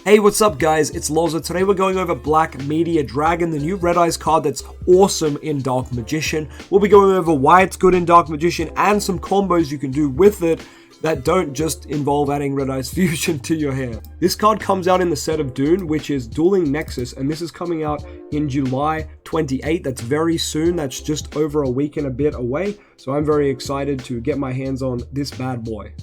Hey, what's up guys, it's Loza. Today we're going over Black Meteor Dragon, the new Red Eyes card that's awesome in Dark Magician. We'll be going over why it's good in Dark Magician and some combos you can do with it that don't just involve adding Red Eyes Fusion to your hand. This card comes out in the set of Dune, which is Dueling Nexus, and this is coming out in July 28th. That's very soon. That's just over a week and a bit away, so I'm very excited to get my hands on this bad boy.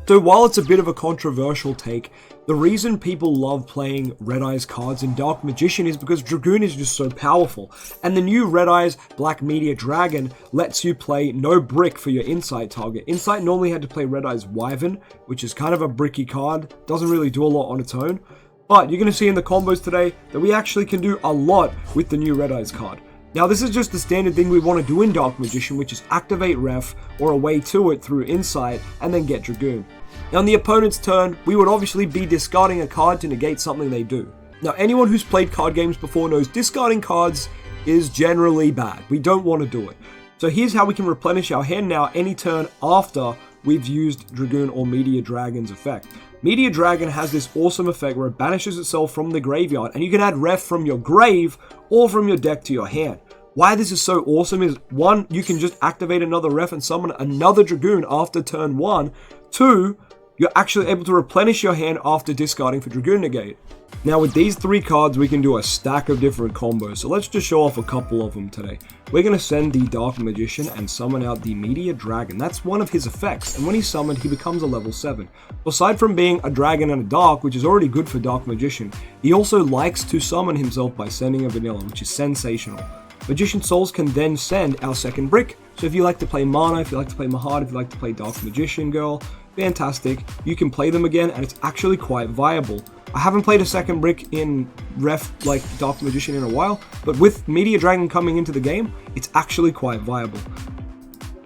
So while it's a bit of a controversial take, the reason people love playing Red Eyes cards in Dark Magician is because Dragoon is just so powerful. And the new Red Eyes Black Meteor Dragon lets you play no brick for your Insight target. Insight normally had to play Red Eyes Wyvern, which is kind of a bricky card, doesn't really do a lot on its own. But you're going to see in the combos today that we actually can do a lot with the new Red Eyes card. Now this is just the standard thing we want to do in Dark Magician, which is activate Ref or a way to it through Insight and then get Dragoon. Now on the opponent's turn, we would obviously be discarding a card to negate something they do. Now anyone who's played card games before knows discarding cards is generally bad. We don't want to do it. So here's how we can replenish our hand now any turn after we've used Dragoon or Meteor Dragon's effect. Meteor Dragon has this awesome effect where it banishes itself from the graveyard and you can add Ref from your grave or from your deck to your hand. Why this is so awesome is, one, you can just activate another Ref and summon another Dragoon after turn 1. 2, you're actually able to replenish your hand after discarding for Dragoon Negate. Now with these 3 cards, we can do a stack of different combos, so let's just show off a couple of them today. We're going to send the Dark Magician and summon out the Meteor Dragon. That's one of his effects, and when he's summoned, he becomes a level 7. Aside from being a dragon and a dark, which is already good for Dark Magician, he also likes to summon himself by sending a vanilla, which is sensational. Magician Souls can then send our second brick, so if you like to play Mana, if you like to play Mahad, if you like to play Dark Magician Girl, fantastic, you can play them again and it's actually quite viable. I haven't played a second brick in Ref like Dark Magician in a while, but with Meteor Dragon coming into the game, it's actually quite viable.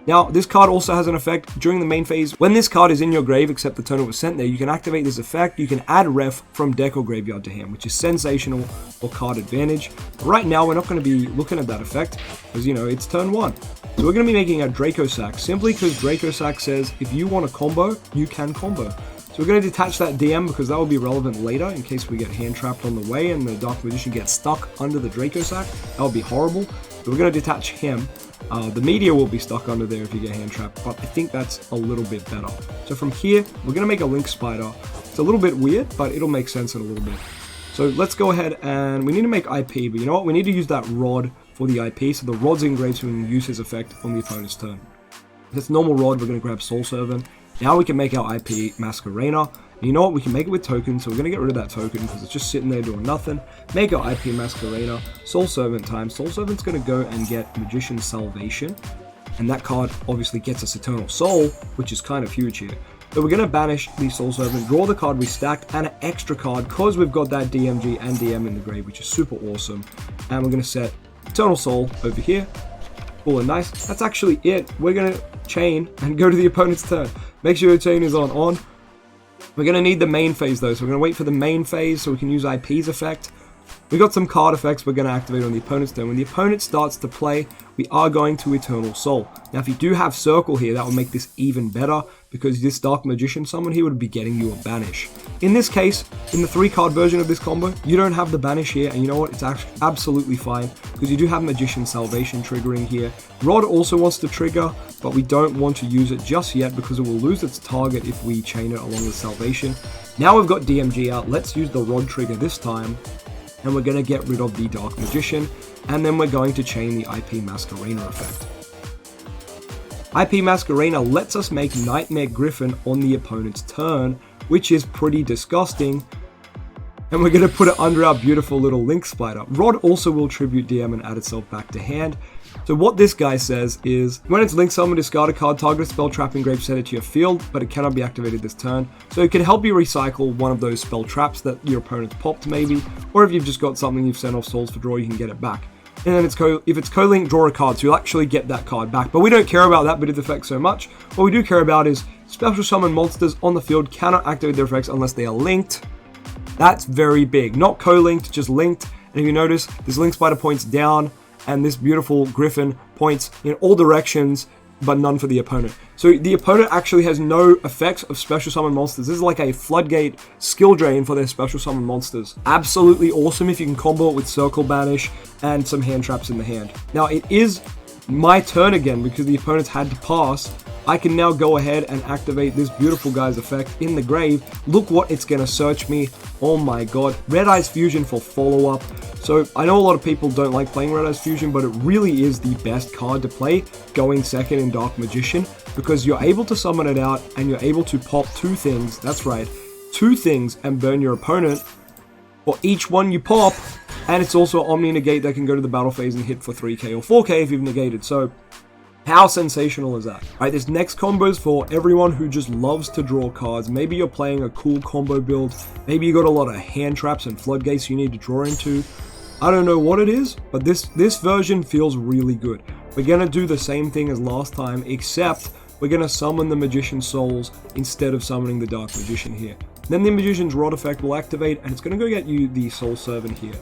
Now, this card also has an effect during the main phase. When this card is in your grave, except the turn it was sent there, you can activate this effect. You can add Ref from deck or graveyard to hand, which is sensational or card advantage. But right now, we're not going to be looking at that effect because, you know, it's turn 1. So we're going to be making a Draco Sack simply because Draco Sack says if you want a combo, you can combo. So we're going to detach that DM because that will be relevant later in case we get hand trapped on the way and the Dark Magician gets stuck under the Draco Sack. That would be horrible. So we're going to detach him. The Meteor will be stuck under there if you get hand trapped, but I think that's a little bit better. So from here, we're going to make a Link Spider. It's a little bit weird, but it'll make sense in a little bit. So let's go ahead and we need to make IP, but you know what? We need to use that Rod for the IP, so the Rod's engraved so we can use his effect on the opponent's turn. If it's normal Rod, we're going to grab Soul Servant. Now we can make our IP Masquerena. And you know what? We can make it with tokens, so we're going to get rid of that token because it's just sitting there doing nothing. Make our IP Masquerena. Soul Servant time. Soul Servant's going to go and get Magician Salvation. And that card obviously gets us Eternal Soul, which is kind of huge here. So we're going to banish the Soul Servant, draw the card we stacked, and an extra card because we've got that DMG and DM in the grave, which is super awesome. And we're going to set Eternal Soul over here. Cool and nice. That's actually it. We're going to chain and go to the opponent's turn. Make sure your chain is on. We're going to need the main phase though, so we're going to wait for the main phase so we can use IP's effect. We got some card effects we're going to activate on the opponent's turn. When the opponent starts to play, we are going to Eternal Soul. Now if you do have Circle here, that will make this even better because this Dark Magician summon here would be getting you a Banish. In this case, in the 3-card version of this combo, you don't have the Banish here, and you know what, it's actually absolutely fine because you do have Magician Salvation triggering here. Rod also wants to trigger, but we don't want to use it just yet because it will lose its target if we chain it along with Salvation. Now we've got DMG out, let's use the Rod trigger this time. And we're going to get rid of the Dark Magician, and then we're going to chain the IP Masquerena effect. IP Masquerena lets us make Nightmare Griffin on the opponent's turn, which is pretty disgusting, and we're going to put it under our beautiful little Link Spider. Rod also will tribute DM and add itself back to hand. So what this guy says is, when it's Link Summon, discard a card, target a spell, trap, engrave, set it to your field, but it cannot be activated this turn. So it can help you recycle one of those spell traps that your opponent's popped maybe, or if you've just got something you've sent off Souls for draw, you can get it back. And then if it's co-link, draw a card, so you'll actually get that card back. But we don't care about that bit of the effect so much. What we do care about is special summon monsters on the field cannot activate their effects unless they are linked. That's very big. Not co-linked, just linked. And if you notice, this Link Spider points down, and this beautiful Griffin points in all directions but none for the opponent. So the opponent actually has no effects of special summon monsters. This is like a floodgate skill drain for their special summon monsters. Absolutely awesome if you can combo it with Circle Banish and some hand traps in the hand. Now it is my turn again because the opponent's had to pass. I can now go ahead and activate this beautiful guy's effect in the grave. Look what it's going to search me. Oh my god. Red Eyes Fusion for follow-up. So I know a lot of people don't like playing Red Eyes Fusion, but it really is the best card to play going second in Dark Magician because you're able to summon it out and you're able to pop 2 things. That's right, 2 things and burn your opponent for each one you pop. And it's also Omni Negate that can go to the battle phase and hit for 3k or 4k if you've negated. So how sensational is that? Right, this next combo is for everyone who just loves to draw cards. Maybe you're playing a cool combo build. Maybe you got a lot of hand traps and floodgates you need to draw into. I don't know what it is, but this version feels really good. We're going to do the same thing as last time, except we're going to summon the Magician's Souls instead of summoning the Dark Magician here. Then the Magician's Rod effect will activate, and it's going to go get you the Soul Servant here.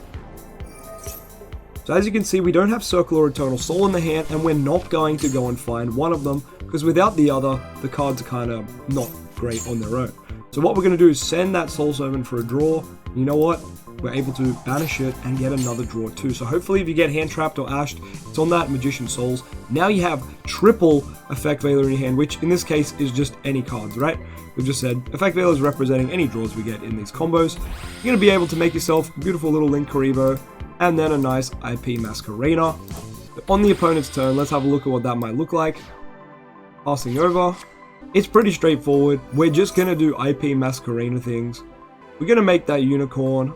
So as you can see, we don't have Circle or Eternal Soul in the hand, and we're not going to go and find one of them, because without the other, the cards are kind of not great on their own. So what we're going to do is send that Soul Servant for a draw. You know what? We're able to banish it and get another draw too. So hopefully if you get hand trapped or ashed, it's on that Magician Souls. Now you have triple Effect Veiler in your hand, which in this case is just any cards, right? We've just said Effect Veiler is representing any draws we get in these combos. You're going to be able to make yourself a beautiful little Link Karibo and then a nice IP Masquerena. On the opponent's turn, let's have a look at what that might look like. Passing over. It's pretty straightforward. We're just going to do IP Masquerena things. We're going to make that Unicorn.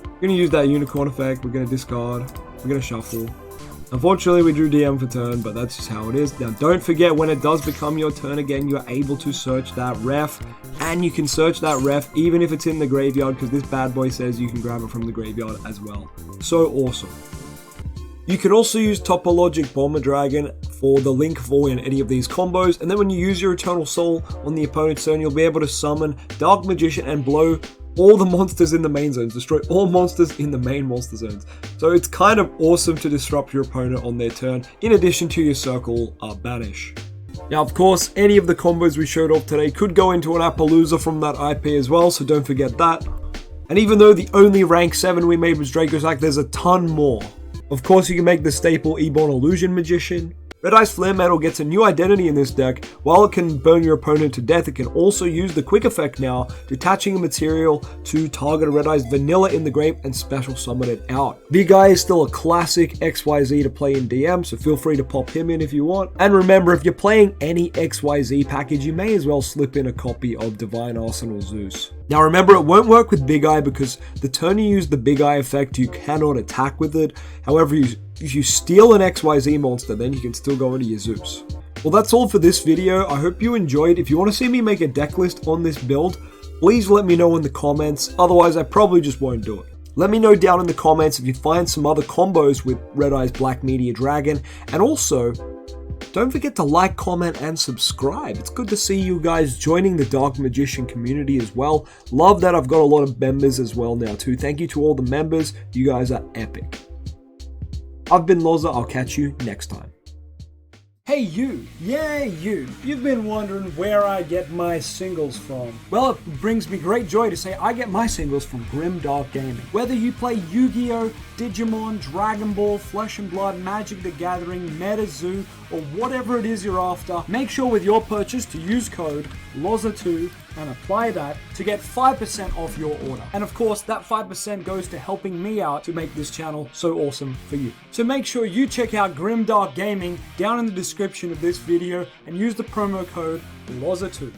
We're going to use that Unicorn effect. We're going to discard. We're going to shuffle. Unfortunately, we drew DM for turn, but that's just how it is. Now, don't forget, when it does become your turn again, you're able to search that ref. And you can search that ref even if it's in the graveyard, because this bad boy says you can grab it from the graveyard as well. So awesome. You can also use Topologic Bomber Dragon for the Link Void in any of these combos, and then when you use your Eternal Soul on the opponent's turn, you'll be able to summon Dark Magician and blow all the monsters in the main zones, destroy all monsters in the main monster zones. So it's kind of awesome to disrupt your opponent on their turn, in addition to your Circle Banish. Now, of course, any of the combos we showed off today could go into an Appaloosa from that IP as well, so don't forget that. And even though the only rank 7 we made was Draco's Act, there's a ton more. Of course, you can make the staple Ebon Illusion Magician. Red Eyes Flare Metal gets a new identity in this deck. While it can burn your opponent to death, it can also use the quick effect now, detaching a material to target a Red Eyes Vanilla in the grave and special summon it out. Big Eye is still a classic XYZ to play in DM, so feel free to pop him in if you want. And remember, if you're playing any XYZ package, you may as well slip in a copy of Divine Arsenal Zeus. Now remember, it won't work with Big Eye because the turn you use the Big Eye effect, you cannot attack with it. However, if you steal an XYZ monster, then you can still go into your Zeus. Well, that's all for this video. I hope you enjoyed. If you want to see me make a deck list on this build, please let me know in the comments. Otherwise, I probably just won't do it. Let me know down in the comments if you find some other combos with Red Eyes Black Meteor Dragon. And also, don't forget to like, comment, and subscribe. It's good to see you guys joining the Dark Magician community as well. Love that I've got a lot of members as well now too. Thank you to all the members. You guys are epic. I've been Loza. I'll catch you next time. Hey you, yeah you, you've been wondering where I get my singles from. Well, it brings me great joy to say I get my singles from Grimdark Gaming. Whether you play Yu-Gi-Oh, Digimon, Dragon Ball, Flesh and Blood, Magic the Gathering, MetaZoo, or whatever it is you're after, make sure with your purchase to use code LOZA2 and apply that to get 5% off your order. And of course, that 5% goes to helping me out to make this channel so awesome for you. So make sure you check out Grimdark Gaming down in the description of this video and use the promo code LOZA2.